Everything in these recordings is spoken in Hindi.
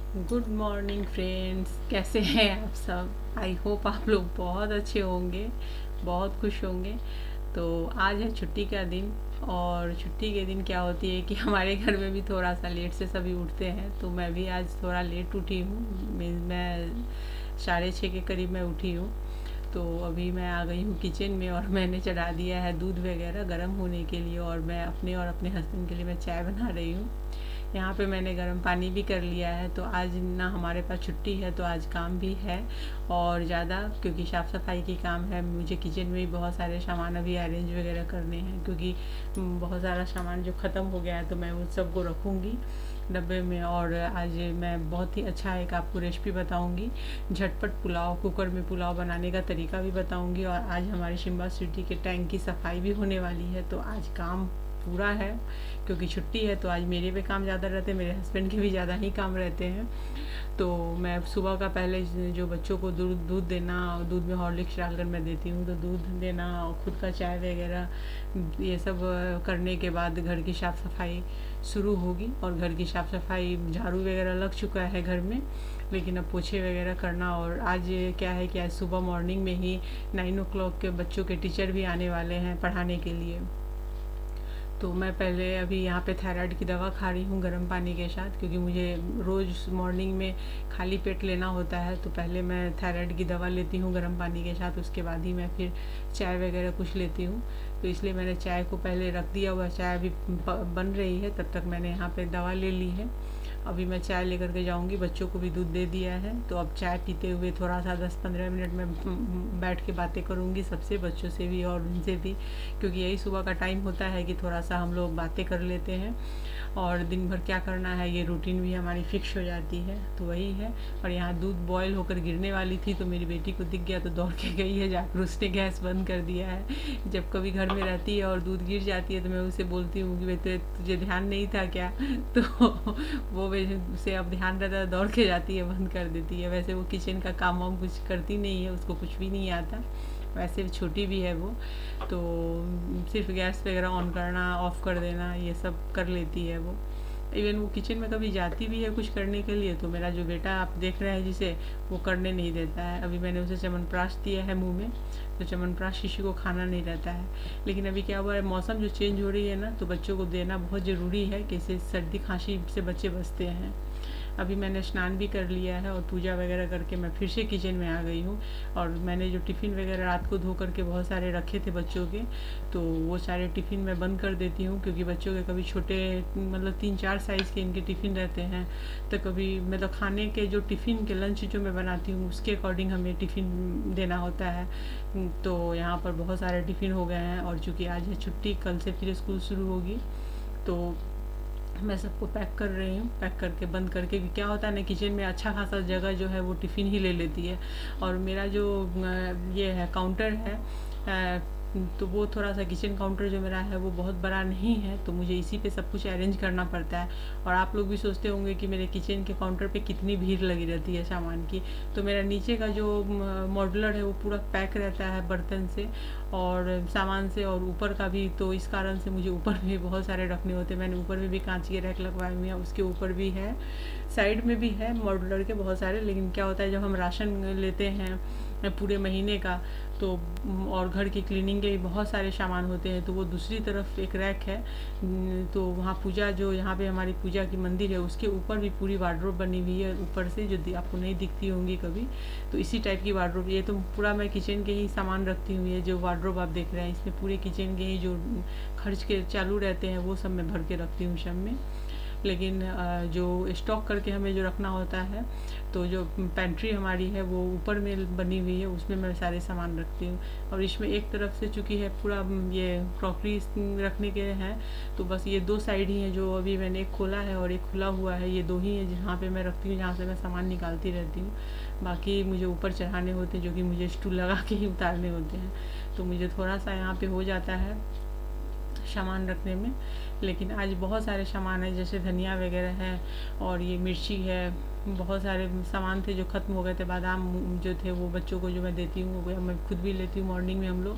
गुड मॉर्निंग फ्रेंड्स, कैसे हैं आप सब। आई होप आप लोग बहुत अच्छे होंगे, बहुत खुश होंगे। तो आज है छुट्टी का दिन। और छुट्टी के दिन क्या होती है कि हमारे घर में भी थोड़ा सा लेट से सभी उठते हैं, तो मैं भी आज थोड़ा लेट उठी हूँ। मैं 6:30 के करीब मैं उठी हूँ। तो अभी मैं आ गई हूँ किचन में और मैंने चढ़ा दिया है दूध वगैरह गर्म होने के लिए, और मैं अपने और अपने हस्बैंड के लिए मैं चाय बना रही हूँ। यहाँ पे मैंने गर्म पानी भी कर लिया है। तो आज ना हमारे पास छुट्टी है, तो आज काम भी है और ज़्यादा, क्योंकि साफ़ सफाई की काम है। मुझे किचन में भी बहुत सारे सामान अभी अरेंज वगैरह करने हैं, क्योंकि बहुत सारा सामान जो ख़त्म हो गया है, तो मैं उन सबको रखूँगी डब्बे में। और आज मैं बहुत ही अच्छा एक आपको रेसिपी बताऊंगी, झटपट पुलाव, कुकर में पुलाव बनाने का तरीका भी बताऊंगी। और आज हमारी शिमला सिटी के टैंक की सफाई भी होने वाली है, तो आज काम पूरा है। क्योंकि छुट्टी है तो आज मेरे पे काम ज़्यादा रहते हैं, मेरे हस्बैंड के भी ज़्यादा ही काम रहते हैं। तो मैं सुबह का पहले जो बच्चों को दूध दूध देना, दूध में हॉर्लिक्स डालकर मैं देती हूँ, तो दूध देना और खुद का चाय वगैरह ये सब करने के बाद घर की साफ़ सफाई शुरू होगी। और घर की साफ़ सफाई, झाड़ू वगैरह लग चुका है घर में, लेकिन अब पोछे वगैरह करना। और आज क्या है कि आज सुबह मॉर्निंग में ही 9 o'clock के बच्चों के टीचर भी आने वाले हैं पढ़ाने के लिए। तो मैं पहले अभी यहाँ पे थायराइड की दवा खा रही हूँ गर्म पानी के साथ, क्योंकि मुझे रोज़ मॉर्निंग में खाली पेट लेना होता है। तो पहले मैं थायराइड की दवा लेती हूँ गर्म पानी के साथ, उसके बाद ही मैं फिर चाय वगैरह कुछ लेती हूँ। तो इसलिए मैंने चाय को पहले रख दिया हुआ, चाय अभी बन रही है, तब तक मैंने यहाँ पे दवा ले ली है। अभी मैं चाय लेकर के जाऊँगी, बच्चों को भी दूध दे दिया है। तो अब चाय पीते हुए थोड़ा सा 10-15 मिनट में बैठ के बातें करूँगी सबसे, बच्चों से भी और उनसे भी, क्योंकि यही सुबह का टाइम होता है कि थोड़ा सा हम लोग बातें कर लेते हैं। और दिन भर क्या करना है ये रूटीन भी हमारी फिक्स हो जाती है, तो वही है। और यहाँ दूध बॉयल होकर गिरने वाली थी, तो मेरी बेटी को दिख गया तो दौड़ के गई है, जाकर उसने गैस बंद कर दिया है। जब कभी घर में रहती है और दूध गिर जाती है, तो मैं उसे बोलती हूँ कि बेटे तुझे ध्यान नहीं था क्या तो वो उसे अब ध्यान रहता है, दौड़ के जाती है, बंद कर देती है। वैसे वो किचन का काम वाम कुछ करती नहीं है, उसको कुछ भी नहीं आता, वैसे छोटी भी है वो। तो सिर्फ गैस वगैरह ऑन करना, ऑफ़ कर देना, ये सब कर लेती है वो। इवन वो किचन में कभी जाती भी है कुछ करने के लिए, तो मेरा जो बेटा आप देख रहे हैं जिसे, वो करने नहीं देता है। अभी मैंने उसे च्यवनप्राश दिया है मुंह में, तो च्यवनप्राश किसी को खाना नहीं रहता है। लेकिन अभी क्या हुआ है, मौसम जो चेंज हो रही है ना, तो बच्चों को देना बहुत ज़रूरी है, कि इससे सर्दी खांसी से बच्चे बचते हैं। अभी मैंने स्नान भी कर लिया है और पूजा वगैरह करके मैं फिर से किचन में आ गई हूँ। और मैंने जो टिफ़िन वगैरह रात को धो करके बहुत सारे रखे थे बच्चों के, तो वो सारे टिफ़िन मैं बंद कर देती हूँ, क्योंकि बच्चों के कभी छोटे, मतलब 3-4 साइज़ के इनके टिफ़िन रहते हैं। तो कभी मतलब खाने के जो टिफ़िन के लंच जो मैं बनाती हूँ, उसके अकॉर्डिंग हमें टिफ़िन देना होता है। तो यहाँ पर बहुत सारे टिफ़िन हो गए हैं, और चूँकि आज है छुट्टी, कल से फिर स्कूल शुरू होगी, तो मैं सबको पैक कर रही हूँ। पैक करके बंद करके, क्या होता है ना, किचन में अच्छा खासा जगह जो है वो टिफ़िन ही ले लेती है। और मेरा जो ये है काउंटर है, तो वो थोड़ा सा, किचन काउंटर जो मेरा है वो बहुत बड़ा नहीं है, तो मुझे इसी पे सब कुछ अरेंज करना पड़ता है। और आप लोग भी सोचते होंगे कि मेरे किचन के काउंटर पे कितनी भीड़ लगी रहती है सामान की। तो मेरा नीचे का जो मॉड्यूलर है वो पूरा पैक रहता है बर्तन से और सामान से, और ऊपर का भी। तो इस कारण से मुझे ऊपर भी बहुत सारे रखने होते हैं। मैंने ऊपर में भी कांच के रैक लगवाए हुए हैं, उसके ऊपर भी है, साइड में भी है मॉड्यूलर के बहुत सारे। लेकिन क्या होता है, जब हम राशन लेते हैं पूरे महीने का, तो और घर की क्लीनिंग के भी बहुत सारे सामान होते हैं, तो वो दूसरी तरफ एक रैक है। तो वहाँ पूजा, जो यहाँ पे हमारी पूजा की मंदिर है, उसके ऊपर भी पूरी वार्डरोब बनी हुई है ऊपर से, जो आपको नहीं दिखती होंगी कभी। तो इसी टाइप की वार्डरोब, ये तो पूरा मैं किचन के ही सामान रखती हूँ। ये जो वार्डरोब आप देख रहे हैं, इसमें पूरे किचन के ही जो खर्च के चालू रहते हैं, वो सब मैं भर के रखती हूँ सब में। लेकिन जो स्टॉक करके हमें जो रखना होता है, तो जो पेंट्री हमारी है वो ऊपर में बनी हुई है, उसमें मैं सारे सामान रखती हूँ। और इसमें एक तरफ से चूँकि है पूरा ये क्रॉकरी रखने के हैं, तो बस ये 2 साइड ही हैं, जो अभी मैंने एक खोला है और एक खुला हुआ है, ये 2 ही है जहाँ पे मैं रखती हूँ, जहाँ से मैं सामान निकालती रहती हूँ। बाकी मुझे ऊपर चढ़ाने होते हैं, जो कि मुझे स्टूल लगा के ही उतारने होते हैं, तो मुझे थोड़ा सा यहाँ पे हो जाता है सामान रखने में। लेकिन आज बहुत सारे सामान है, जैसे धनिया वगैरह है और ये मिर्ची है, बहुत सारे सामान थे जो ख़त्म हो गए थे। बादाम जो थे वो बच्चों को जो मैं देती हूँ, वो मैं खुद भी लेती हूँ मॉर्निंग में हम लोग,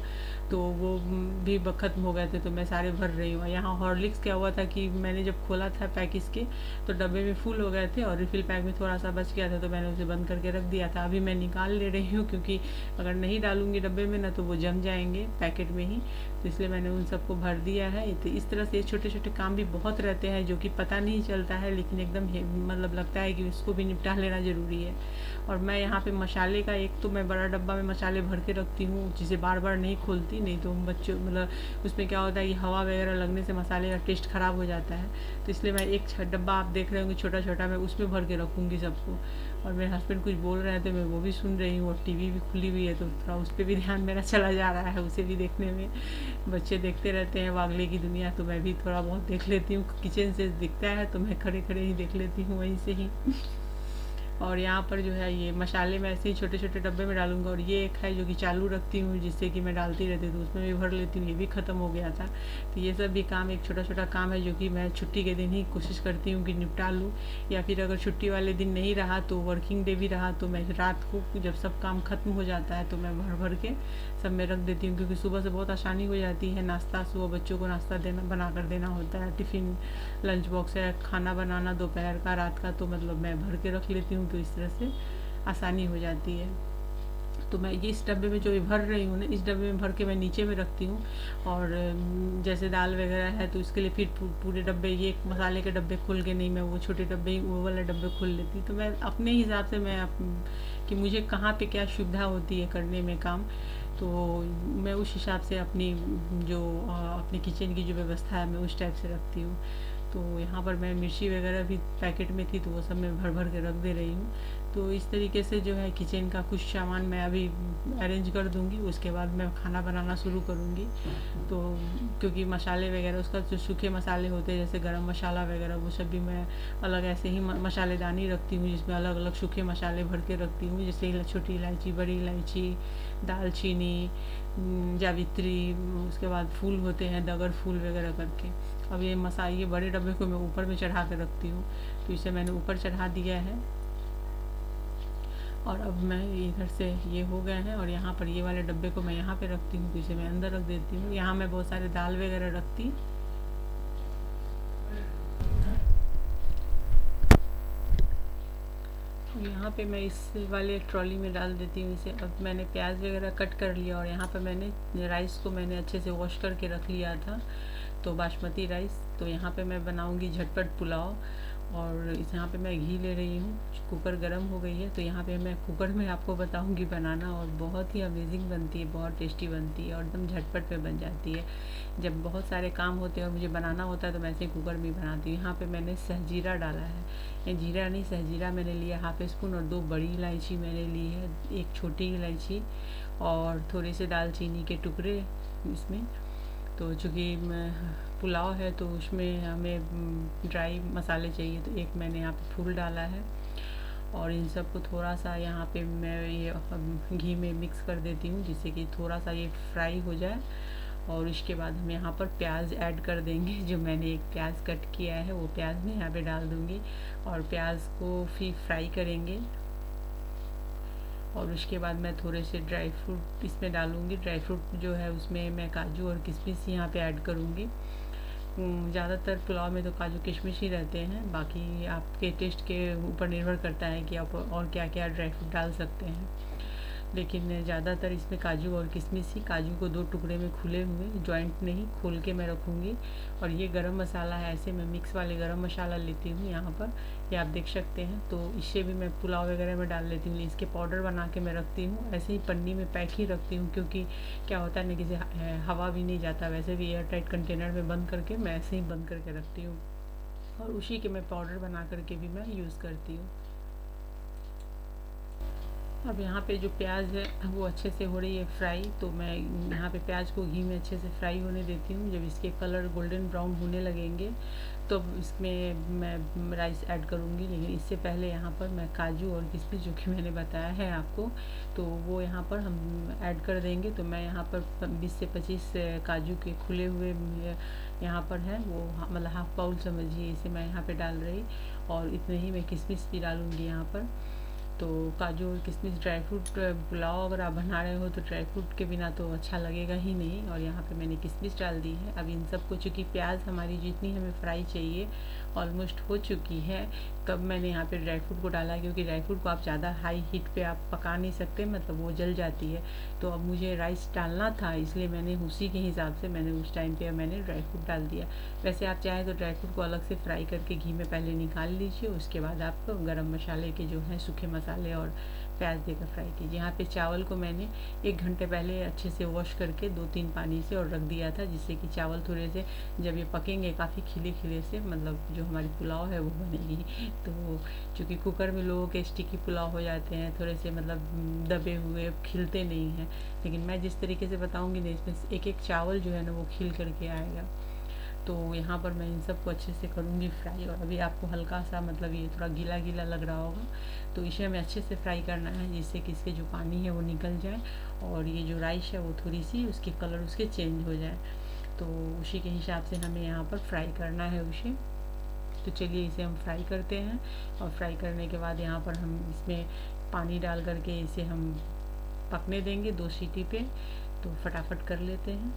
तो वो भी ख़त्म हो गए थे, तो मैं सारे भर रही हूँ। यहाँ हॉर्लिक्स क्या हुआ था कि मैंने जब खोला था पैक इसके, तो डब्बे में फुल हो गए थे और रिफ़िल पैक में थोड़ा सा बच गया था, तो मैंने उसे बंद करके रख दिया था। अभी मैं निकाल ले रही हूँ, क्योंकि अगर नहीं डालूँगी डब्बे में ना तो वो जम जाएंगे पैकेट में ही, तो इसलिए मैंने उन सबको भर दिया है। तो इस तरह से छोटे छोटे काम भी बहुत रहते हैं जो कि पता नहीं चलता है, लेकिन एकदम मतलब लगता है कि उसको भी निपटा लेना ज़रूरी है। और मैं यहाँ पे मसाले का एक तो मैं बड़ा डब्बा में मसाले भर के रखती हूँ, जिसे बार बार नहीं खोलती, नहीं तो बच्चों मतलब उसमें क्या होता है कि हवा वगैरह लगने से मसाले का टेस्ट ख़राब हो जाता है। तो इसलिए मैं एक डब्बा आप देख रहे होंगे छोटा छोटा, मैं उसमें भर के रखूँगी सबको। और मेरे हस्बैंड कुछ बोल रहे थे, मैं वो भी सुन रही हूँ, और टीवी भी खुली हुई है, तो थोड़ा उस पर भी ध्यान मेरा चला जा रहा है, उसे भी देखने में। बच्चे देखते रहते हैं वागले की दुनिया, तो मैं भी थोड़ा बहुत देख लेती हूँ। किचन से दिखता है तो मैं खड़े खड़े ही देख लेती हूँ वहीं से ही। और यहाँ पर जो है ये मसाले मैं ऐसे ही छोटे छोटे डब्बे में डालूंगा। और ये एक है जो कि चालू रखती हूँ, जिससे कि मैं डालती रहती हूँ, तो उसमें भी भर लेती हूँ, ये भी ख़त्म हो गया था। तो ये सब भी काम एक छोटा छोटा काम है जो कि मैं छुट्टी के दिन ही कोशिश करती हूँ कि निपटा लूँ, या फिर अगर छुट्टी वाले दिन नहीं रहा तो वर्किंग डे भी रहा तो मैं रात को जब सब काम ख़त्म हो जाता है तो मैं भर भर के सब में रख देती हूँ, क्योंकि सुबह से बहुत आसानी हो जाती है। नाश्ता सुबह बच्चों को नाश्ता देना बना कर देना होता है, टिफ़िन लंच बॉक्स है, खाना बनाना दोपहर का रात का, तो मतलब मैं भर के रख लेती हूँ, तो इस तरह से आसानी हो जाती है। तो मैं ये इस डब्बे में जो भर रही हूँ ना, इस डब्बे में भर के मैं नीचे में रखती हूँ। और जैसे दाल वगैरह है तो इसके लिए फिर पूरे डब्बे, ये मसाले के डब्बे खोल के नहीं, मैं वो छोटे डब्बे वो वाले डब्बे खोल लेती। तो मैं अपने हिसाब से मैं कि मुझे कहाँ पे क्या सुविधा होती है करने में काम, तो मैं उस हिसाब से अपनी जो अपनी किचन की जो व्यवस्था है मैं उस टाइप से रखती हूँ। तो यहाँ पर मैं मिर्ची वगैरह भी पैकेट में थी, तो वो सब मैं भर भर के रख दे रही हूँ। तो इस तरीके से जो है किचन का कुछ सामान मैं अभी अरेंज कर दूँगी, उसके बाद मैं खाना बनाना शुरू करूँगी। तो क्योंकि मसाले वगैरह उसका जो सूखे मसाले होते हैं जैसे गरम मसाला वगैरह, वो सब भी मैं अलग ऐसे ही मसालेदानी रखती हूँ, जिसमें अलग अलग सूखे मसाले भर के रखती हूँ, जैसे छोटी इलायची, बड़ी इलायची, दालचीनी, जावित्री, उसके बाद फूल होते हैं दगर फूल वगैरह करके। अब ये बड़े डब्बे को मैं ऊपर में चढ़ा के रखती हूँ, तो इसे मैंने ऊपर चढ़ा दिया है। और अब मैं इधर से ये हो गए हैं, और यहाँ पर ये वाले डब्बे को मैं यहाँ पे रखती हूँ, तो इसे मैं अंदर रख देती हूँ। यहाँ मैं बहुत सारे दाल वगैरह रखती, यहाँ पे मैं इस वाले ट्रॉली में डाल देती हूँ इसे। अब मैंने प्याज वगैरह कट कर लिया, और यहाँ पे मैंने राइस को मैंने अच्छे से वॉश करके रख लिया था, तो बासमती राइस। तो यहाँ पे मैं बनाऊँगी झटपट पुलाव, और इस यहाँ पे मैं घी ले रही हूँ, कुकर गर्म हो गई है, तो यहाँ पे मैं कुकर में आपको बताऊँगी बनाना, और बहुत ही अमेजिंग बनती है, बहुत टेस्टी बनती है, और एकदम झटपट में बन जाती है। जब बहुत सारे काम होते हैं और मुझे बनाना होता है तो मैं ऐसे ही कुकर में बनाती हूँ। यहाँ पे मैंने सहजीरा डाला है, ये जीरा नहीं सहजीरा मैंने लिया हाफ स्पून, और 2 बड़ी इलायची मैंने ली है, एक छोटी इलायची, और थोड़े से दालचीनी के टुकड़े इसमें। तो चूँकि पुलाव है तो उसमें हमें ड्राई मसाले चाहिए, तो एक मैंने यहाँ पे फूल डाला है, और इन सबको थोड़ा सा यहाँ पे मैं ये घी में मिक्स कर देती हूँ, जिससे कि थोड़ा सा ये फ्राई हो जाए। और इसके बाद हम यहाँ पर प्याज ऐड कर देंगे, जो मैंने एक प्याज कट किया है वो प्याज मैं यहाँ पे डाल दूँगी, और प्याज को फिर फ्राई करेंगे। और उसके बाद मैं थोड़े से ड्राई फ्रूट इसमें डालूँगी। ड्राई फ्रूट जो है उसमें मैं काजू और किशमिश यहाँ पे ऐड करूँगी। ज़्यादातर पुलाव में तो काजू किशमिश ही रहते हैं, बाकी आपके टेस्ट के ऊपर निर्भर करता है कि आप और क्या क्या ड्राई फ्रूट डाल सकते हैं, लेकिन ज़्यादातर इसमें काजू और किशमिश ही। काजू को 2 टुकड़े में खुले हुए, जॉइंट नहीं, खोल के मैं रखूँगी। और ये गरम मसाला है, ऐसे मैं मिक्स वाले गरम मसाला लेती हूँ यहाँ पर, ये आप देख सकते हैं। तो इससे भी मैं पुलाव वगैरह में डाल लेती हूँ, इसके पाउडर बना के मैं रखती हूँ, ऐसे ही पन्नी में पैक ही रखती हूँ, क्योंकि क्या होता है ना कि हवा भी नहीं जाता, वैसे भी एयर टाइट कंटेनर में बंद करके मैं ऐसे ही बंद करके रखती हूँ, और उसी के मैं पाउडर बना करके भी मैं यूज़ करती हूँ। अब यहाँ पे जो प्याज है वो अच्छे से हो रही है फ्राई, तो मैं यहाँ पे प्याज को घी में अच्छे से फ्राई होने देती हूँ। जब इसके कलर गोल्डन ब्राउन होने लगेंगे तो इसमें मैं राइस ऐड करूँगी, लेकिन इससे पहले यहाँ पर मैं काजू और किशमिश जो कि मैंने बताया है आपको, तो वो यहाँ पर हम ऐड कर देंगे। तो मैं यहाँ पर 20 से 25 काजू के खुले हुए यहाँ पर है वो, मतलब हाफ बाउल समझिए इसे मैं यहाँ पे डाल रही, और इतने ही मैं किशमिश भी डालूँगी यहाँ पर। तो काजू और किशमिश ड्राई फ्रूट पुलाव अगर आप बना रहे हो तो ड्राई फ्रूट के बिना तो अच्छा लगेगा ही नहीं, और यहाँ पे मैंने किशमिश डाल दी है। अब इन सबको, चूँकि प्याज हमारी जितनी हमें फ्राई चाहिए ऑलमोस्ट हो चुकी है, तब मैंने यहाँ पे ड्राई फ्रूट को डाला, क्योंकि ड्राई फ्रूट को आप ज़्यादा हाई हीट पे आप पका नहीं सकते, मतलब वो जल जाती है। तो अब मुझे राइस डालना था, इसलिए मैंने उसी के हिसाब से मैंने उस टाइम पे मैंने ड्राई फ्रूट डाल दिया। वैसे आप चाहें तो ड्राई फ्रूट को अलग से फ्राई करके घी में पहले निकाल लीजिए, उसके बाद आप गरम मसाले के जो हैं सूखे मसाले और प्याज देकर फ्राई कीजिए। यहाँ पे चावल को मैंने 1 घंटे पहले अच्छे से वॉश करके 2-3 पानी से और रख दिया था, जिससे कि चावल थोड़े से जब ये पकेंगे काफ़ी खिले खिले से, मतलब जो हमारी पुलाव है वो बनेगी। तो चूँकि कुकर में लोगों के स्टिकी पुलाव हो जाते हैं, थोड़े से मतलब दबे हुए, खिलते नहीं हैं, लेकिन मैं जिस तरीके से बताऊँगी ना, इसमें एक एक चावल जो है ना वो खिल करके आएगा। तो यहाँ पर मैं इन सबको अच्छे से करूँगी फ्राई, और अभी आपको हल्का सा मतलब ये थोड़ा गीला गीला लग रहा होगा, तो इसे हमें अच्छे से फ्राई करना है, जिससे कि इसके जो पानी है वो निकल जाए, और ये जो राइस है वो थोड़ी सी उसकी कलर उसके चेंज हो जाए। तो उसी के हिसाब से हमें यहाँ पर फ्राई करना है उसे। तो चलिए इसे हम फ्राई करते हैं, और फ्राई करने के बाद यहाँ पर हम इसमें पानी डाल करके इसे हम पकने देंगे 2 सीटी पे। तो फटाफट कर लेते हैं।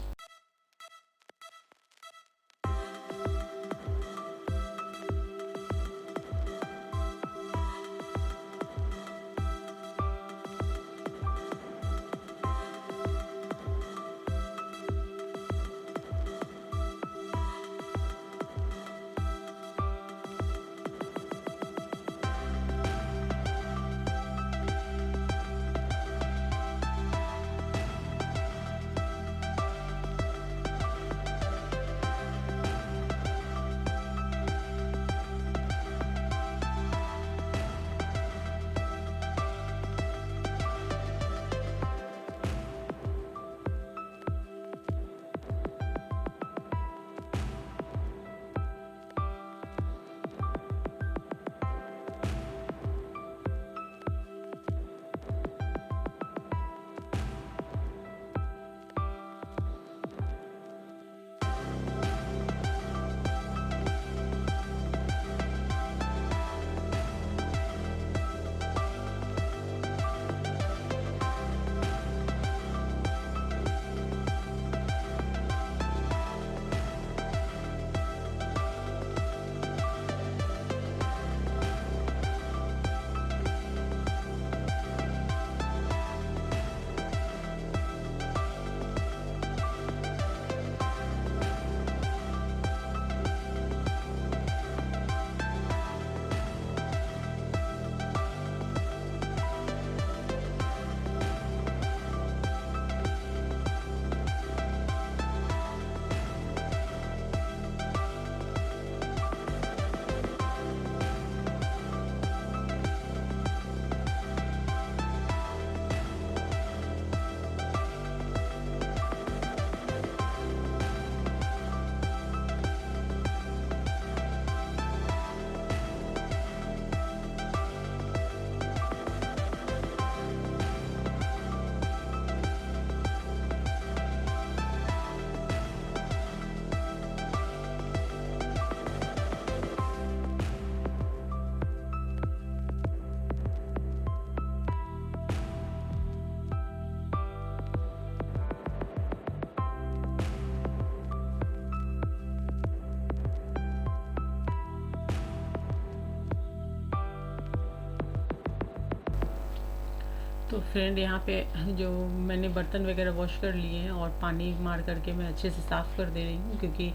तो फ्रेंड यहाँ पे जो मैंने बर्तन वगैरह वॉश कर लिए हैं, और पानी मार करके मैं अच्छे से साफ़ कर दे रही हूँ, क्योंकि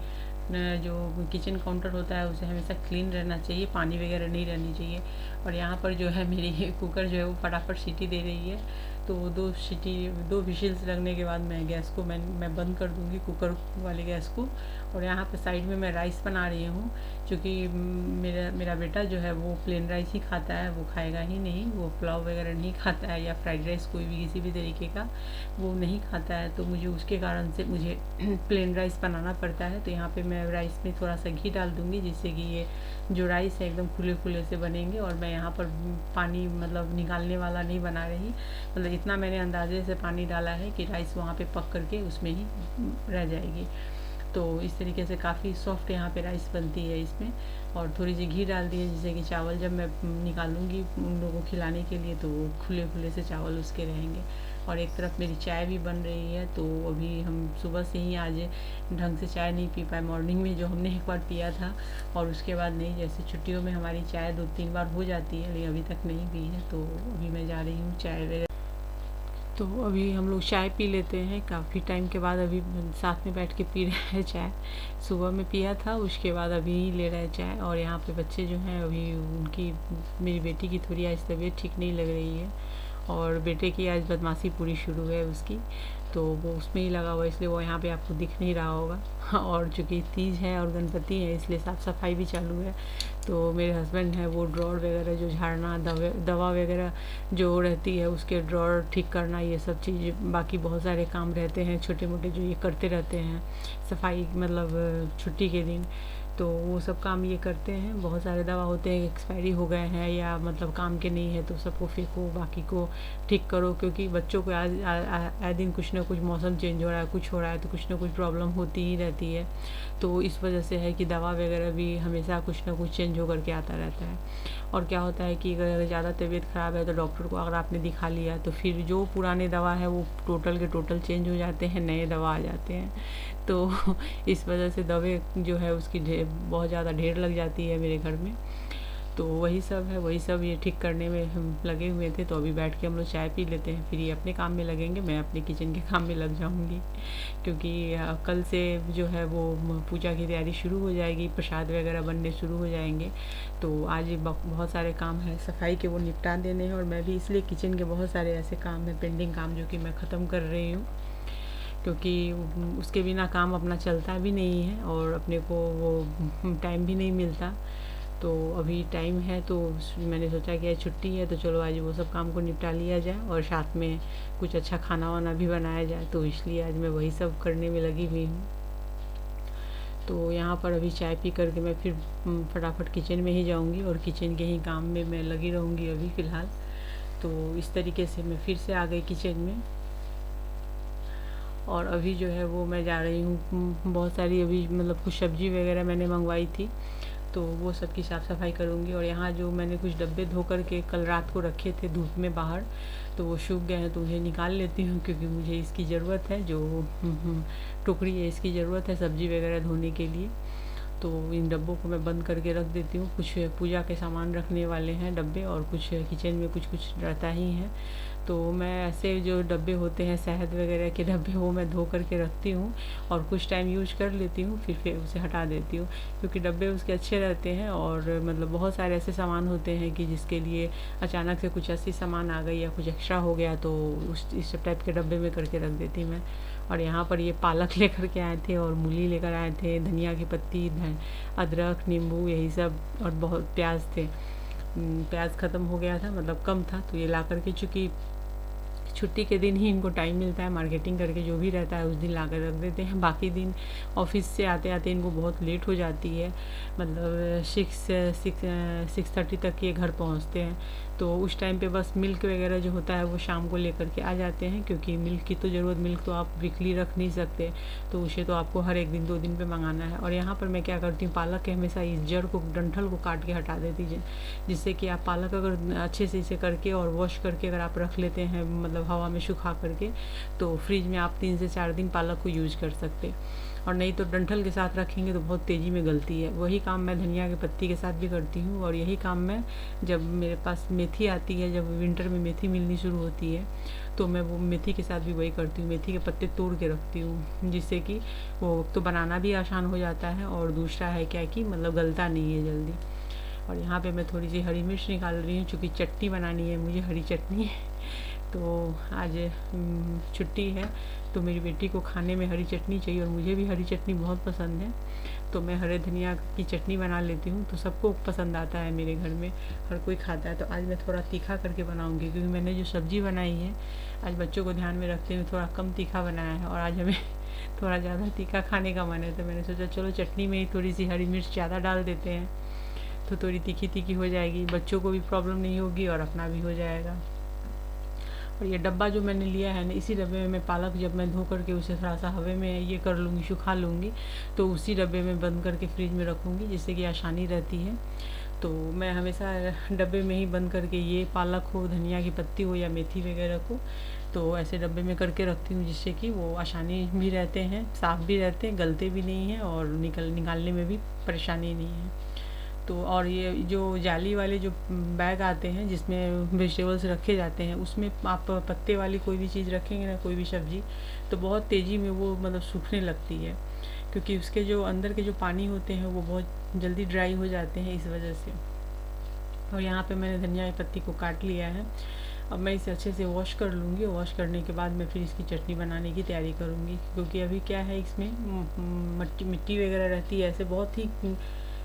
जो किचन काउंटर होता है उसे हमेशा क्लीन रहना चाहिए, पानी वगैरह नहीं रहनी चाहिए। और यहाँ पर जो है मेरी कुकर जो है वो फटाफट सीटी दे रही है, तो 2 विशिल्स लगने के बाद मैं गैस को मैं बंद कर दूँगी, कुकर वाले गैस को। और यहाँ पे साइड में मैं राइस बना रही हूँ, क्योंकि मेरा बेटा जो है वो प्लेन राइस ही खाता है, वो खाएगा ही नहीं, वो पुलाव वगैरह नहीं खाता है या फ्राइड राइस कोई भी किसी भी तरीके का वो नहीं खाता है। तो मुझे उसके कारण से मुझे प्लेन राइस बनाना पड़ता है। तो यहाँ पे मैं राइस में थोड़ा सा घी डाल दूँगी, जिससे कि ये जो राइस है एकदम खुले खुले से बनेंगे। और मैं यहाँ पर पानी मतलब निकालने वाला नहीं बना रही, मतलब इतना मैंने अंदाजे से पानी डाला है कि राइस वहाँ पे पक करके उसमें ही रह जाएगी। तो इस तरीके से काफ़ी सॉफ्ट यहाँ पे राइस बनती है इसमें। और थोड़ी सी घी डाल दी है, जिससे कि चावल जब मैं निकालूंगी उन लोगों को खिलाने के लिए तो खुले खुले से चावल उसके रहेंगे। और एक तरफ मेरी चाय भी बन रही है। तो अभी हम सुबह से ही आज ढंग से चाय नहीं पी पाए। मॉर्निंग में जो हमने एक बार पिया था और उसके बाद नहीं, जैसे छुट्टियों में हमारी चाय 2-3 बार हो जाती है, लेकिन अभी तक नहीं पी है। तो अभी मैं जा रही हूँ चाय वगैरह। तो अभी हम लोग चाय पी लेते हैं काफ़ी टाइम के बाद, अभी साथ में बैठ के पी रहे हैं चाय। सुबह में पिया था, उसके बाद अभी ही ले रहे हैं चाय। और यहाँ पे बच्चे जो हैं अभी उनकी, मेरी बेटी की थोड़ी आज तबीयत ठीक नहीं लग रही है और बेटे की आज बदमाशी पूरी शुरू है उसकी, तो वो उसमें ही लगा हुआ है, इसलिए वो यहाँ पे आपको दिख नहीं रहा होगा। और चूँकि तीज है और गणपति है, इसलिए साफ़ सफाई भी चालू है। तो मेरे हस्बैंड हैं वो ड्रॉर वगैरह जो झाड़ना, दवा वगैरह जो रहती है उसके ड्रॉर ठीक करना, ये सब चीज़, बाकी बहुत सारे काम रहते हैं छोटे मोटे जो ये करते रहते हैं सफाई, मतलब छुट्टी के दिन। तो वो सब काम ये करते हैं। बहुत सारे दवा होते हैं एक्सपायरी हो गए हैं या मतलब काम के नहीं है, तो सबको फेंको, बाकी को ठीक करो, क्योंकि बच्चों को आज आए दिन कुछ ना कुछ मौसम चेंज हो रहा है, कुछ हो रहा है, तो कुछ ना कुछ प्रॉब्लम होती ही रहती है। तो इस वजह से है कि दवा वगैरह भी हमेशा कुछ ना कुछ चेंज होकर के आता रहता है। और क्या होता है कि अगर ज़्यादा तबीयत ख़राब है तो डॉक्टर को अगर आपने दिखा लिया तो फिर जो पुराने दवा है वो टोटल के टोटल चेंज हो जाते हैं, नए दवा आ जाते हैं। तो इस वजह से दवाई जो है उसकी बहुत ज़्यादा ढेर लग जाती है मेरे घर में। तो वही सब है, वही सब ये ठीक करने में हम लगे हुए थे। तो अभी बैठ के हम लोग चाय पी लेते हैं, फिर ये अपने काम में लगेंगे, मैं अपने किचन के काम में लग जाऊंगी, क्योंकि कल से जो है वो पूजा की तैयारी शुरू हो जाएगी, प्रसाद वगैरह बनने शुरू हो जाएंगे। तो आज बहुत सारे काम है सफाई के, वो निपटा देने हैं। और मैं भी इसलिए किचन के बहुत सारे ऐसे काम हैं, पेंडिंग काम, जो कि मैं ख़त्म कर रही हूँ, क्योंकि उसके बिना काम अपना चलता भी नहीं है और अपने को वो टाइम भी नहीं मिलता। तो अभी टाइम है तो मैंने सोचा कि आज छुट्टी है तो चलो आज वो सब काम को निपटा लिया जाए और साथ में कुछ अच्छा खाना वाना भी बनाया जाए। तो इसलिए आज मैं वही सब करने में लगी हुई हूँ। तो यहाँ पर अभी चाय पी करके मैं फिर फटाफट किचन में ही जाऊँगी और किचन के ही काम में मैं लगी रहूँगी अभी फ़िलहाल। तो इस तरीके से मैं फिर से आ गई किचन में। और अभी जो है वो मैं जा रही हूँ, बहुत सारी अभी मतलब कुछ सब्ज़ी वगैरह मैंने मंगवाई थी, तो वो सब की साफ़ सफाई करूँगी। और यहाँ जो मैंने कुछ डब्बे धो कर के कल रात को रखे थे धूप में बाहर, तो वो सूख गए हैं, तो उन्हें निकाल लेती हूँ, क्योंकि मुझे इसकी ज़रूरत है, जो टोकरी है इसकी ज़रूरत है सब्ज़ी वगैरह धोने के लिए। तो इन डब्बों को मैं बंद करके रख देती हूँ। कुछ पूजा के सामान रखने वाले हैं डब्बे, और कुछ किचन में कुछ कुछ रहता ही है। तो मैं ऐसे जो डब्बे होते हैं शहद वगैरह के डब्बे, वो मैं धो करके रखती हूँ और कुछ टाइम यूज कर लेती हूँ, फिर उसे हटा देती हूँ, क्योंकि डब्बे उसके अच्छे रहते हैं। और मतलब बहुत सारे ऐसे सामान होते हैं कि जिसके लिए अचानक से कुछ ऐसी सामान आ गई या कुछ एक्स्ट्रा हो गया, तो इस टाइप के डब्बे में करके रख देती मैं। और यहाँ पर ये पालक लेकर के आए थे और मूली लेकर आए थे, धनिया की पत्ती, अदरक, नींबू, यही सब, और बहुत प्याज थे। प्याज ख़त्म हो गया था, मतलब कम था, तो ये ला करके, चूँकि छुट्टी के दिन ही इनको टाइम मिलता है, मार्केटिंग करके जो भी रहता है उस दिन ला कर रख देते हैं। बाकी दिन ऑफिस से आते आते इनको बहुत लेट हो जाती है, मतलब 6:30 तक ये घर पहुंचते हैं। तो उस टाइम पे बस मिल्क वगैरह जो होता है वो शाम को लेकर के आ जाते हैं, क्योंकि मिल्क की तो ज़रूरत, मिल्क तो आप वीकली रख नहीं सकते, तो उसे तो आपको हर एक दिन 2 दिन पे मंगाना है। और यहाँ पर मैं क्या करती हूँ, पालक के हमेशा इस जड़ को, डंठल को काट के हटा देती है, जिससे कि आप पालक अगर अच्छे से इसे करके और वॉश करके अगर आप रख लेते हैं, मतलब हवा में सुखा करके, तो फ्रिज में आप 3 से 4 दिन पालक को यूज कर सकते। और नहीं तो डंठल के साथ रखेंगे तो बहुत तेज़ी में गलती है। वही काम मैं धनिया की पत्ती के साथ भी करती हूँ। और यही काम मैं, जब मेरे पास मेथी आती है, जब विंटर में मेथी मिलनी शुरू होती है, तो मैं वो मेथी के साथ भी वही करती हूँ, मेथी के पत्ते तोड़ के रखती हूँ, जिससे कि वो तो बनाना भी आसान हो जाता है, और दूसरा है क्या कि मतलब गलता नहीं है जल्दी। और यहाँ पे मैं थोड़ी सी हरी मिर्च निकाल रही हूँ, चूँकि चटनी बनानी है मुझे, हरी चटनी। तो आज छुट्टी है, तो मेरी बेटी को खाने में हरी चटनी चाहिए और मुझे भी हरी चटनी बहुत पसंद है। तो मैं हरे धनिया की चटनी बना लेती हूँ, तो सबको पसंद आता है मेरे घर में, हर कोई खाता है। तो आज मैं थोड़ा तीखा करके बनाऊँगी, क्योंकि मैंने जो सब्ज़ी बनाई है आज बच्चों को ध्यान में रखते हुए थोड़ा कम तीखा बनाया है, और आज हमें थोड़ा ज़्यादा तीखा खाने का मन है। तो मैंने सोचा चलो चटनी में ही थोड़ी सी हरी मिर्च ज़्यादा डाल देते हैं, तो थोड़ी तीखी तीखी हो जाएगी, बच्चों को भी प्रॉब्लम नहीं होगी और अपना भी हो जाएगा। और ये डब्बा जो मैंने लिया है ना, इसी डब्बे में मैं पालक जब मैं धो करके उसे थोड़ा सा हवा में ये कर लूँगी, सुखा लूँगी, तो उसी डब्बे में बंद करके फ्रिज में रखूँगी, जिससे कि आसानी रहती है। तो मैं हमेशा डब्बे में ही बंद करके, ये पालक हो, धनिया की पत्ती हो या मेथी वगैरह को, तो ऐसे डब्बे में करके रखती हूँ, जिससे कि वो आसानी भी रहते हैं, साफ़ भी रहते हैं, गलते भी नहीं हैं और निकालने में भी परेशानी नहीं है। तो और ये जो जाली वाले जो बैग आते हैं जिसमें वेजिटेबल्स रखे जाते हैं, उसमें आप पत्ते वाली कोई भी चीज़ रखेंगे ना, कोई भी सब्ज़ी, तो बहुत तेज़ी में वो मतलब सूखने लगती है, क्योंकि उसके जो अंदर के जो पानी होते हैं वो बहुत जल्दी ड्राई हो जाते हैं, इस वजह से। और यहाँ पे मैंने धनिया की पत्ती को काट लिया है। अब मैं इसे अच्छे से वॉश कर लूँगी, वॉश करने के बाद मैं फिर इसकी चटनी बनाने की तैयारी करूँगी, क्योंकि अभी क्या है, इसमें मिट्टी वगैरह रहती है। ऐसे बहुत ही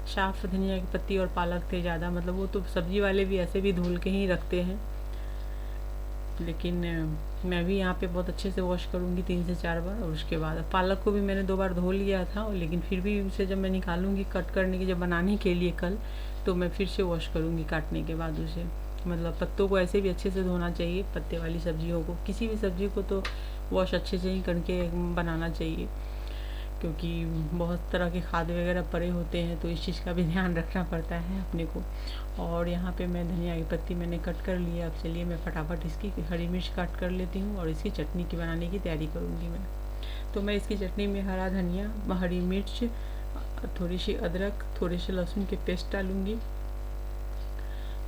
साफ धनिया की पत्ती और पालक थे ज़्यादा, मतलब वो तो सब्ज़ी वाले भी ऐसे भी धुल के ही रखते हैं, लेकिन मैं भी यहाँ पे बहुत अच्छे से वॉश करूँगी 3 से 4 बार। और उसके बाद पालक को भी मैंने 2 बार धो लिया था, लेकिन फिर भी उसे जब मैं निकालूँगी कट करने की, जब बनाने के लिए कल, तो मैं फिर से वॉश करूँगी काटने के बाद उसे। मतलब पत्तों को ऐसे भी अच्छे से धोना चाहिए, पत्ते वाली सब्जियों को, किसी भी सब्ज़ी को तो वॉश अच्छे से ही करके बनाना चाहिए, क्योंकि बहुत तरह के खाद वगैरह पड़े होते हैं, तो इस चीज़ का भी ध्यान रखना पड़ता है अपने को। और यहाँ पे मैं धनिया की पत्ती मैंने कट कर लिया। अब चलिए मैं फटाफट इसकी हरी मिर्च काट कर लेती हूँ और इसकी चटनी की बनाने की तैयारी करूँगी मैं। तो मैं इसकी चटनी में हरा धनिया, हरी मिर्च, थोड़ी सी अदरक, थोड़े से लहसुन के पेस्ट डालूँगी,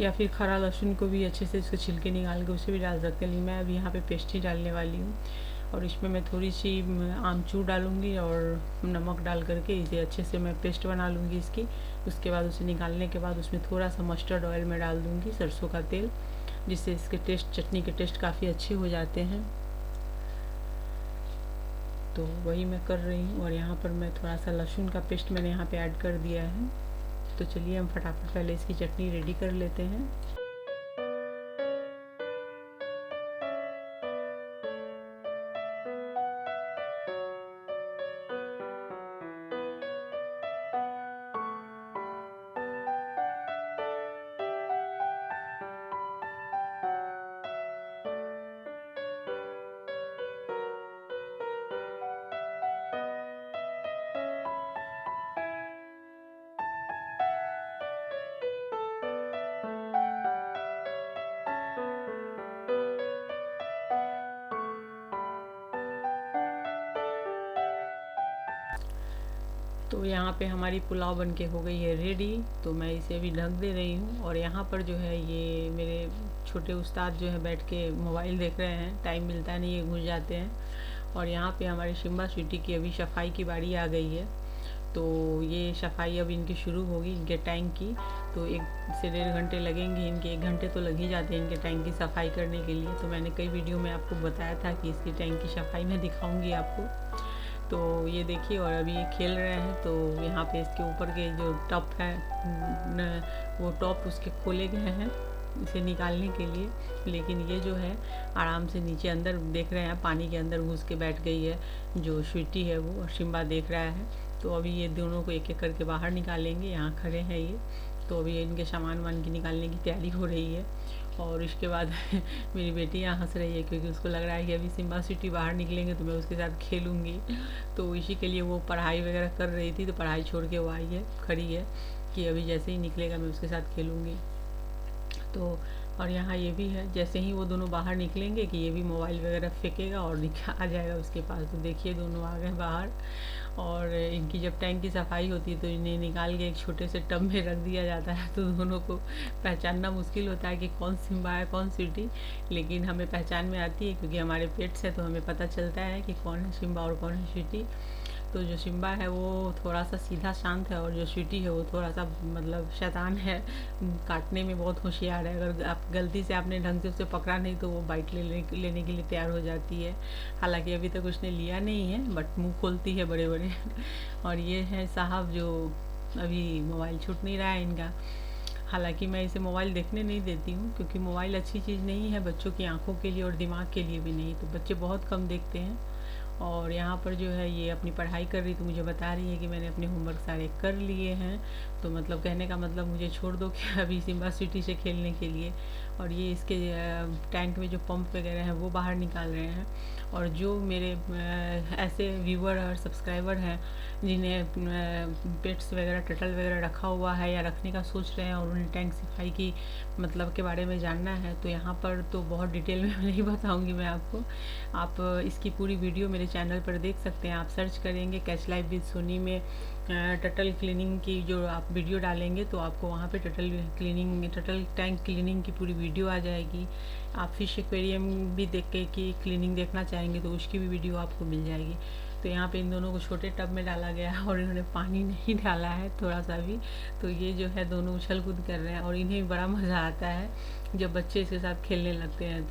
या फिर खरा लहसुन को भी अच्छे से उसके छिलके निकाल के उसे भी डाल सकते हैं, लेकिन मैं अभी यहाँ पे पेस्ट ही डालने वाली हूँ। और इसमें मैं थोड़ी सी आमचूर डालूँगी और नमक डाल करके इसे अच्छे से मैं पेस्ट बना लूँगी इसकी। उसके बाद उसे निकालने के बाद उसमें थोड़ा सा मस्टर्ड ऑयल में डाल दूँगी, सरसों का तेल, जिससे इसके टेस्ट, चटनी के टेस्ट काफ़ी अच्छे हो जाते हैं। तो वही मैं कर रही हूँ। और यहाँ पर मैं थोड़ा सा लहसुन का पेस्ट मैंने यहाँ पे ऐड कर दिया है। तो चलिए हम फटाफट पहले इसकी चटनी रेडी कर लेते हैं। तो यहाँ पे हमारी पुलाव बन के हो गई है रेडी। तो मैं इसे अभी ढक दे रही हूँ। और यहाँ पर जो है ये मेरे छोटे उस्ताद जो है बैठ के मोबाइल देख रहे हैं, टाइम मिलता नहीं है, घुस जाते हैं। और यहाँ पे हमारी शिम्बा स्वीटी की अभी सफाई की बारी आ गई है। तो ये सफाई अब इनकी शुरू होगी, इनके टैंक की। तो 1 से 1.5 घंटे लगेंगे इनके, 1 घंटे तो लग ही जाते हैं इनके टैंक की सफाई करने के लिए। तो मैंने कई वीडियो में आपको बताया था कि इसकी टैंक की सफाई मैं दिखाऊंगी आपको। तो ये देखिए, और अभी ये खेल रहे हैं। तो यहाँ पे इसके ऊपर के जो टप है वो टॉप उसके खोले गए हैं इसे निकालने के लिए, लेकिन ये जो है आराम से नीचे अंदर देख रहे हैं, पानी के अंदर घुस के बैठ गई है जो स्वीटी है वो, और शिम्बा देख रहा है। तो अभी ये दोनों को एक एक करके बाहर निकालेंगे। यहाँ खड़े हैं ये, तो अभी इनके सामान वान की निकालने की तैयारी हो रही है। और इसके बाद मेरी बेटी यहाँ हंस रही है, क्योंकि उसको लग रहा है कि अभी सिम्बा स्वीटी बाहर निकलेंगे तो मैं उसके साथ खेलूँगी। तो इसी के लिए वो पढ़ाई वगैरह कर रही थी, तो पढ़ाई छोड़ के वो आई है, खड़ी है कि अभी जैसे ही निकलेगा मैं उसके साथ खेलूँगी। तो और यहाँ ये भी है, जैसे ही वो दोनों बाहर निकलेंगे कि ये भी मोबाइल वगैरह फेंकेगा और आ जाएगा उसके पास। तो देखिए दोनों आ गए बाहर। और इनकी जब टैंक की सफाई होती है तो इन्हें निकाल के एक छोटे से टब में रख दिया जाता है। तो दोनों को पहचानना मुश्किल होता है कि कौन सिम्बा है कौन स्वीटी, लेकिन हमें पहचान में आती है क्योंकि हमारे पेट्स है, तो हमें पता चलता है कि कौन है सिम्बा और कौन है स्वीटी। तो जो सिम्बा है वो थोड़ा सा सीधा शांत है, और जो स्वीटी है वो थोड़ा सा मतलब शैतान है, काटने में बहुत होशियार है। अगर आप गलती से आपने ढंग से उसे पकड़ा नहीं तो वो बाइट लेने के लिए तैयार हो जाती है। हालांकि अभी तक उसने लिया नहीं है, बट मुंह खोलती है बड़े बड़े। और ये है साहब जो अभी मोबाइल छूट नहीं रहा है इनका। हालांकि मैं इसे मोबाइल देखने नहीं देती हूँ, क्योंकि मोबाइल अच्छी चीज़ नहीं है बच्चों की आंखों के लिए और दिमाग के लिए भी नहीं, तो बच्चे बहुत कम देखते हैं। और यहाँ पर जो है ये अपनी पढ़ाई कर रही, तो मुझे बता रही है कि मैंने अपने होमवर्क सारे कर लिए हैं। तो मतलब कहने का मतलब मुझे छोड़ दो कि अभी सिम्बा सिटी से खेलने के लिए। और ये इसके टैंक में जो पंप वगैरह हैं वो बाहर निकाल रहे हैं। और जो मेरे ऐसे व्यूवर और सब्सक्राइबर हैं जिन्हें पेट्स वगैरह टटल वगैरह रखा हुआ है या रखने का सोच रहे हैं, और उन्हें टैंक सफाई की मतलब के बारे में जानना है, तो यहाँ पर तो बहुत डिटेल में नहीं बताऊँगी मैं आपको। आप इसकी पूरी वीडियो मेरे चैनल पर देख सकते हैं। आप सर्च करेंगे कैच लाइफ विद सोनी में टटल क्लीनिंग की जो आप वीडियो डालेंगे तो आपको वहाँ पे टटल टैंक क्लीनिंग की पूरी वीडियो आ जाएगी। आप फिश एक्वेरियम भी देख के कि क्लीनिंग देखना चाहेंगे तो उसकी भी वीडियो आपको मिल जाएगी। तो यहाँ पे इन दोनों को छोटे टब में डाला गया है और इन्होंने पानी नहीं डाला है थोड़ा सा भी। तो ये जो है दोनों उछल कूद कर रहे हैं और इन्हें भी बड़ा मज़ा आता है जब बच्चे इसके साथ खेलने लगते हैं।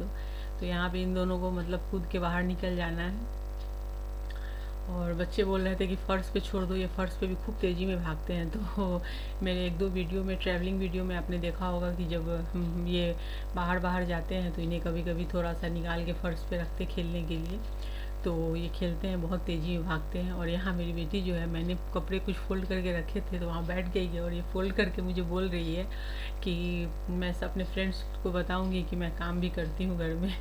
तो यहाँ पे इन दोनों को मतलब कूद के बाहर निकल जाना है। और बच्चे बोल रहे थे कि फ़र्श पे छोड़ दो, ये फ़र्श पे भी खूब तेज़ी में भागते हैं। तो मेरे एक दो वीडियो में ट्रैवलिंग वीडियो में आपने देखा होगा कि जब हम ये बाहर बाहर जाते हैं तो इन्हें कभी कभी थोड़ा सा निकाल के फ़र्श पे रखते खेलने के लिए, तो ये खेलते हैं, बहुत तेज़ी में भागते हैं। और यहाँ मेरी बेटी जो है, मैंने कपड़े कुछ फ़ोल्ड करके रखे थे तो वहाँ बैठ गई है और ये फ़ोल्ड करके मुझे बोल रही है कि मैं अपने फ्रेंड्स को बताऊँगी कि मैं काम भी करती हूँ घर में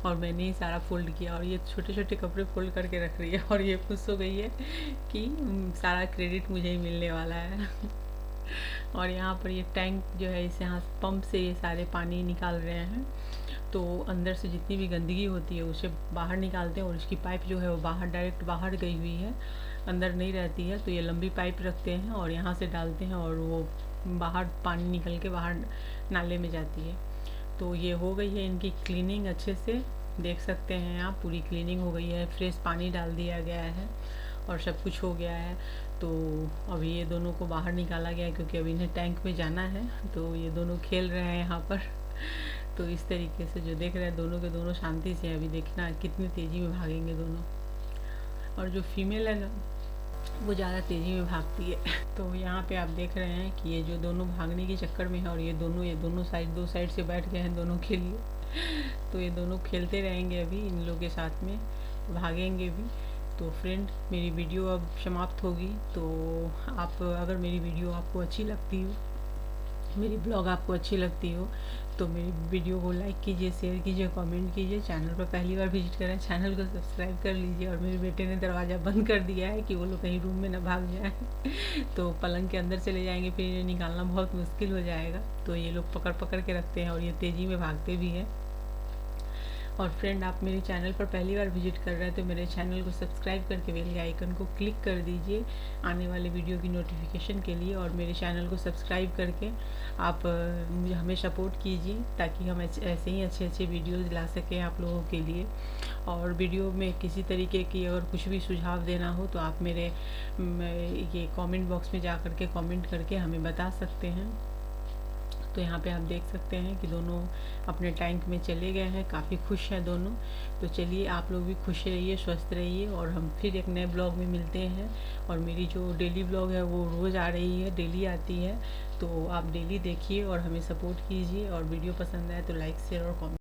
और मैंने ही सारा फ़ोल्ड किया। और ये छोटे छोटे कपड़े फ़ोल्ड करके रख रही है और ये खुश हो गई है कि सारा क्रेडिट मुझे ही मिलने वाला है। और यहाँ पर ये टैंक जो है, इस यहाँ पंप से ये सारे पानी निकाल रहे हैं। तो अंदर से जितनी भी गंदगी होती है उसे बाहर निकालते हैं, और इसकी पाइप जो है वो बाहर डायरेक्ट बाहर गई हुई है, अंदर नहीं रहती है। तो ये लंबी पाइप रखते हैं और यहाँ से डालते हैं और वो बाहर पानी निकल के बाहर नाले में जाती है। तो ये हो गई है इनकी क्लीनिंग अच्छे से, देख सकते हैं आप, पूरी क्लीनिंग हो गई है, फ्रेश पानी डाल दिया गया है और सब कुछ हो गया है। तो अभी ये दोनों को बाहर निकाला गया है क्योंकि अभी इन्हें टैंक में जाना है। तो ये दोनों खेल रहे हैं यहाँ पर। तो इस तरीके से जो देख रहे हैं दोनों के दोनों शांति से, अभी देखना कितनी तेज़ी में भागेंगे दोनों। और जो फीमेल है ना वो ज़्यादा तेज़ी में भागती है। तो यहाँ पे आप देख रहे हैं कि ये जो दोनों भागने के चक्कर में है, और ये दोनों साइड दो साइड से बैठ गए हैं दोनों के लिए। तो ये दोनों खेलते रहेंगे अभी इन लोगों के साथ में, भागेंगे भी। तो फ्रेंड, मेरी वीडियो अब समाप्त होगी। तो आप अगर मेरी वीडियो आपको अच्छी लगती हो, मेरी ब्लॉग आपको अच्छी लगती हो, तो मेरी वीडियो को लाइक कीजिए, शेयर कीजिए, कमेंट कीजिए। चैनल पर पहली बार विजिट करें, चैनल को सब्सक्राइब कर लीजिए। और मेरे बेटे ने दरवाज़ा बंद कर दिया है कि वो लोग कहीं रूम में ना भाग जाए। तो पलंग के अंदर चले जाएंगे, फिर इन्हें निकालना बहुत मुश्किल हो जाएगा। तो ये लोग पकड़ पकड़ के रखते हैं और ये तेज़ी में भागते भी हैं। और फ्रेंड, आप मेरे चैनल पर पहली बार विजिट कर रहे हैं तो मेरे चैनल को सब्सक्राइब करके बेल के आइकन को क्लिक कर दीजिए आने वाले वीडियो की नोटिफिकेशन के लिए। और मेरे चैनल को सब्सक्राइब करके आप मुझे हमें सपोर्ट कीजिए, ताकि हम ऐसे ही अच्छे अच्छे वीडियोज़ ला सकें आप लोगों के लिए। और वीडियो में किसी तरीके की अगर कुछ भी सुझाव देना हो तो आप मेरे ये कमेंट बॉक्स में जा कर के कमेंट करके हमें बता सकते हैं। तो यहाँ पे आप देख सकते हैं कि दोनों अपने टैंक में चले गए हैं, काफ़ी खुश हैं दोनों। तो चलिए, आप लोग भी खुश रहिए, स्वस्थ रहिए, और हम फिर एक नए ब्लॉग में मिलते हैं। और मेरी जो डेली ब्लॉग है वो रोज़ आ रही है, डेली आती है। तो आप डेली देखिए और हमें सपोर्ट कीजिए। और वीडियो पसंद आए तो लाइक शेयर और कमेंट